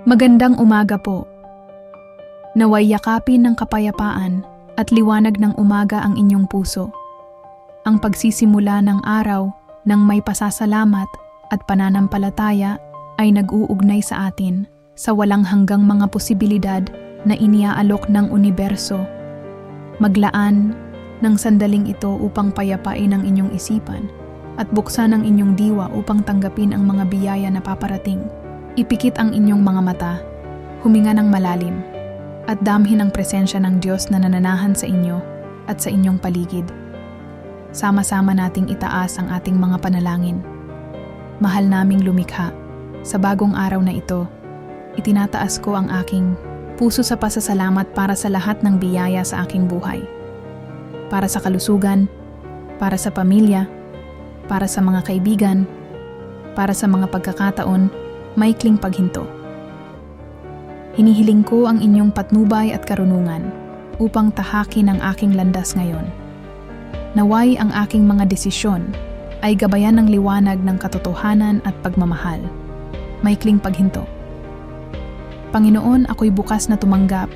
Magandang umaga po. Naway yakapin ng kapayapaan at liwanag ng umaga ang inyong puso. Ang pagsisimula ng araw ng may pasasalamat at pananampalataya ay nag-uugnay sa atin sa walang hanggang mga posibilidad na iniaalok ng universo. Maglaan ng sandaling ito upang payapain ang inyong isipan at buksan ang inyong diwa upang tanggapin ang mga biyaya na paparating. Ipikit ang inyong mga mata, huminga ng malalim, at damhin ang presensya ng Diyos na nananahan sa inyo at sa inyong paligid. Sama-sama nating itaas ang ating mga panalangin. Mahal naming lumikha, sa bagong araw na ito, itinataas ko ang aking puso sa pasasalamat para sa lahat ng biyaya sa aking buhay. Para sa kalusugan, para sa pamilya, para sa mga kaibigan, para sa mga pagkakataon, maikling paghinto. Hinihiling ko ang inyong patnubay at karunungan upang tahakin ang aking landas ngayon. Naway ang aking mga desisyon ay gabayan ng liwanag ng katotohanan at pagmamahal. Maikling paghinto. Panginoon, ako'y bukas na tumanggap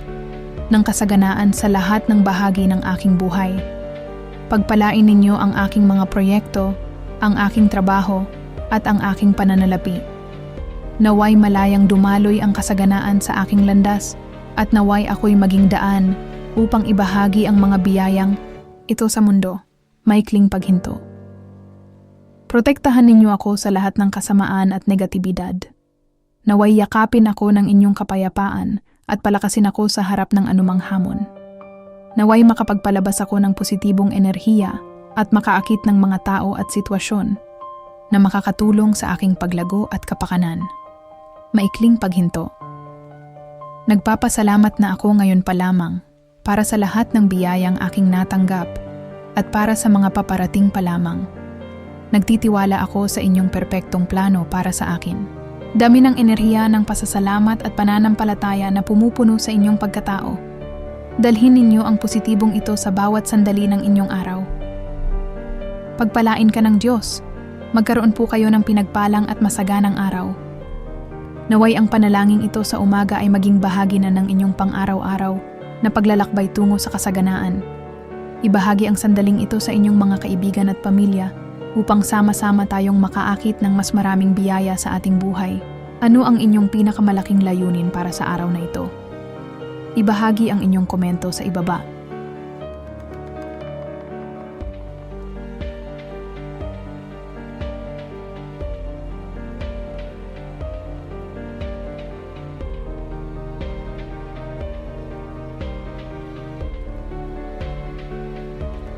ng kasaganaan sa lahat ng bahagi ng aking buhay. Pagpalain ninyo ang aking mga proyekto, ang aking trabaho, at ang aking pananalapi. Naway malayang dumaloy ang kasaganaan sa aking landas at naway ako'y maging daan upang ibahagi ang mga biyayang ito sa mundo. Maikling paghinto. Protektahan ninyo ako sa lahat ng kasamaan at negatibidad. Naway yakapin ako ng inyong kapayapaan at palakasin ako sa harap ng anumang hamon. Naway makapagpalabas ako ng positibong enerhiya at makaakit ng mga tao at sitwasyon na makakatulong sa aking paglago at kapakanan. Maikling paghinto. Nagpapasalamat na ako ngayon pa lamang para sa lahat ng biyayang aking natanggap at para sa mga paparating pa lamang. Nagtitiwala ako sa inyong perpektong plano para sa akin. Dami ng enerhiya ng pasasalamat at pananampalataya na pumupuno sa inyong pagkatao. Dalhin ninyo ang positibong ito sa bawat sandali ng inyong araw. Pagpalain ka ng Diyos. Magkaroon po kayo ng pinagpalang at masaganang araw. Naway ang panalangin ito sa umaga ay maging bahagi na ng inyong pang-araw-araw na paglalakbay tungo sa kasaganaan. Ibahagi ang sandaling ito sa inyong mga kaibigan at pamilya upang sama-sama tayong makaakit ng mas maraming biyaya sa ating buhay. Ano ang inyong pinakamalaking layunin para sa araw na ito? Ibahagi ang inyong komento sa ibaba.